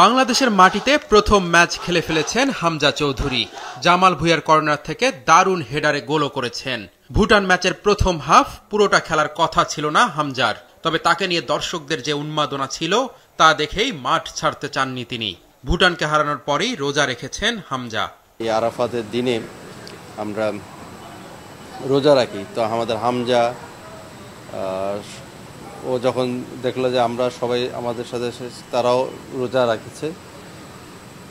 বাংলাদেশের মাটিতে প্রথম ম্যাচ খেলে ফেলেছেন হামজা চৌধুরী। জামাল ভুঁইয়ার কর্নার থেকে দারুণ হেডারে গোলও করেছেন। ভুটান ম্যাচের প্রথম হাফ পুরোটা খেলার কথা ছিল না হামজার, তবে তাকে নিয়ে দর্শকদের যে উন্মাদনা ছিল তা দেখেই মাঠ ছাড়তে চাননি তিনি। ভুটানকে হারানোর পরেই রোজা রেখেছেন হামজা। এই আরাফাতের দিনে আমরা রোজা রাখি, তো আমাদের হামজা ও যখন দেখলো যে আমরা সবাই আমাদের সাথে তারাও রোজা রাখছে,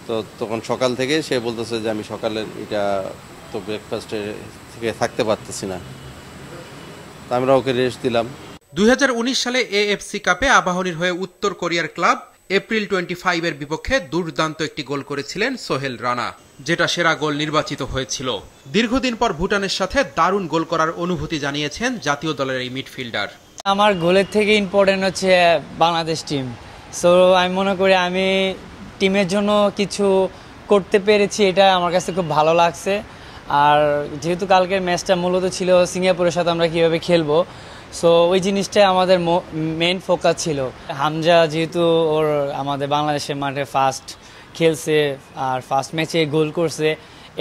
তো তখন সকাল থেকে সে বলতেছে যে আমি সকালের এটা তো ব্রেকফাস্টে থেকে থাকতে পারতেছি না, তা আমরা ওকে রেস্ট দিলাম। 2019 সালে এএফসি কাপে আবাহনীর হয়ে উত্তর কোরিয়ার ক্লাব এপ্রিল 25-এর বিপক্ষে দুর্দান্ত একটি গোল করেছিলেন সোহেল রানা, যেটা সেরা গোল নির্বাচিত হয়েছিল। দীর্ঘদিন পর ভুটানের সাথে দারুণ গোল করার অনুভূতি জানিয়েছেন জাতীয় দলের এই মিডফিল্ডার। আমার গোলের থেকে ইম্পর্টেন্ট হচ্ছে বাংলাদেশ টিম। সো আমি মনে করি আমি টিমের জন্য কিছু করতে পেরেছি, এটা আমার কাছে খুব ভালো লাগছে। আর যেহেতু কালকের ম্যাচটা মূলত ছিল সিঙ্গাপুরের সাথে আমরা কীভাবে খেলবো, সো ওই জিনিসটাই আমাদের মেইন ফোকাস ছিল। হামজা যেহেতু ওর আমাদের বাংলাদেশের মাঠে ফার্স্ট খেলছে আর ফার্স্ট ম্যাচে গোল করছে,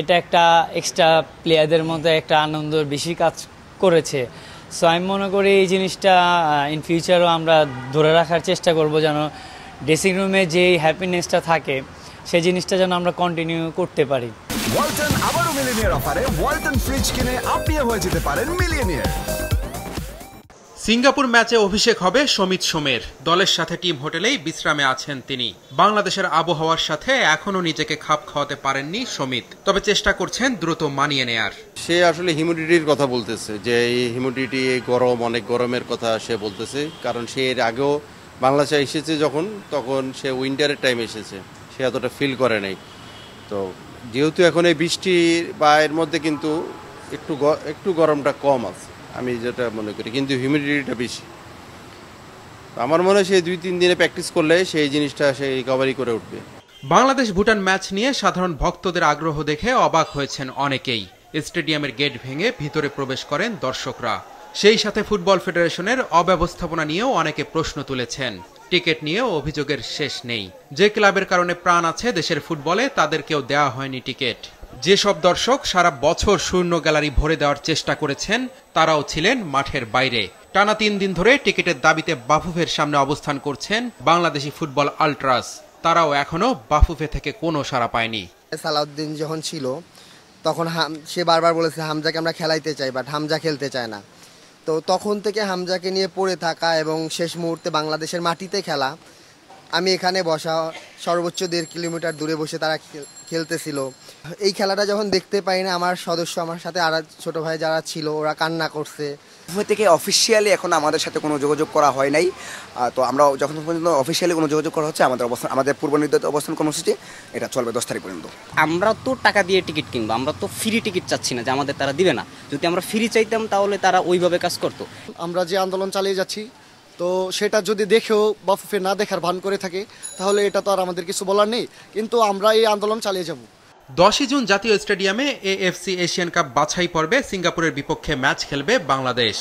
এটা একটা এক্সট্রা প্লেয়ারদের মধ্যে একটা আনন্দ বেশি কাজ করেছে। সো আমি মনে করি এই জিনিসটা ইন ফিউচারও আমরা ধরে রাখার চেষ্টা করব, যেন ড্রেসিং রুমে যে হ্যাপিনেসটা থাকে সেই জিনিসটা যেন আমরা কন্টিনিউ করতে পারি। ওয়ালটন আবারও মিলিয়নিয়ার অফারে ওয়ালটন ফ্রিজ কিনে আপনিও হয়ে যেতে পারেন মিলিয়নিয়ার। সিঙ্গাপুর ম্যাচে অভিষেক হবে সমিত সোমের। দলের সাথে টিম হোটেলেই বিশ্রামে আছেন তিনি। বাংলাদেশের আবহাওয়ার সাথে এখনো নিজেকে খাপ খাওয়াতে পারেননি সমিত, তবে চেষ্টা করছেন দ্রুত মানিয়ে নেয়ার। সে আসলে হিউমিডিটির কথা বলতেছে, যে এই হিউমিডিটি গরম, অনেক গরমের কথা সে বলতেছে, কারণ সে এর আগেও বাংলাদেশে এসেছে যখন, তখন সে উইন্টারের টাইম এসেছে, সে এতটা ফিল করে নাই। তো যেহেতু এখন এই বৃষ্টি বা এর মধ্যে কিন্তু একটু গরমটা কম আছে আমি যেটা মনে করি, কিন্তু হিউমিডিটিটা বেশি। আমার মনে হয় সেই 2-3 দিনে প্র্যাকটিস করলে সেই জিনিসটা সে রিকভারি করে উঠবে। বাংলাদেশ ভুটান ম্যাচ নিয়ে সাধারণ ভক্তদের আগ্রহ দেখে অবাক হয়েছেন অনেকেই। স্টেডিয়ামের গেট ভেঙে ভিতরে প্রবেশ করেন দর্শকরা। সেই সাথে ফুটবল ফেডারেশনের অব্যবস্থাপনা নিয়েও অনেকে প্রশ্ন তুলেছেন। টিকিট নিয়েও অভিযোগের শেষ নেই। যে ক্লাবের কারণে প্রাণ আছে দেশের ফুটবলে, তাদেরকেও দেওয়া হয়নি টিকিট। যেসব দর্শক সারা বছর শূন্য গ্যালারি ভরে দেওয়ার চেষ্টা করেছেন, তারাও ছিলেন মাঠের বাইরে। টানা 3 দিন ধরে টিকিটের দাবিতে বাফুফের সামনে অবস্থান করছেন বাংলাদেশি ফুটবল আল্ট্রাস। তারাও এখনো বাফুফে থেকে কোনো সাড়া পায়নি। সালাউদ্দিন যখন ছিল তখন সে বারবার বলেছে হামজাকে আমরা খেলাইতে চাই, বাট হামজা খেলতে চায় না। তো তখন থেকে হামজাকে নিয়ে পড়ে থাকা এবং শেষ মুহূর্তে বাংলাদেশের মাটিতে খেলা, আমি এখানে বসা সর্বোচ্চ 1.5 কিলোমিটার দূরে বসে তারা খেলতেছিল। এই খেলাটা যখন দেখতে পাই না, আমার সদস্য, আমার সাথে আর ছোট ভাই যারা ছিল, ওরা কান্না করছে। থেকে অফিসিয়ালি এখন আমাদের সাথে কোনো যোগাযোগ করা হয় নাই। তো আমরা যখন পর্যন্ত অফিসিয়ালি কোনো যোগাযোগ করা হচ্ছে, আমাদের পূর্ব নির্ধারিত অবস্থান কর্মসূচি এটা চলবে 10 তারিখ পর্যন্ত। আমরা তো টাকা দিয়ে টিকিট কিনবো, আমরা তো ফ্রি টিকিট চাচ্ছি না যে আমাদের তারা দিবে না। যদি আমরা ফ্রি চাইতাম তাহলে তারা ওইভাবে কাজ করতো। আমরা যে আন্দোলন চালিয়ে যাচ্ছি, তো সেটা যদি দেখেও বাফুফে না দেখার ভান করে থাকে, তাহলে এটা তো আর আমাদের কিছু বলার নেই, কিন্তু আমরা এই আন্দোলন চালিয়ে যাব। 10 জুন জাতীয় স্টেডিয়ামে এএফসি এশিয়ান কাপ বাছাই পর্বে সিঙ্গাপুরের বিপক্ষে ম্যাচ খেলবে বাংলাদেশ।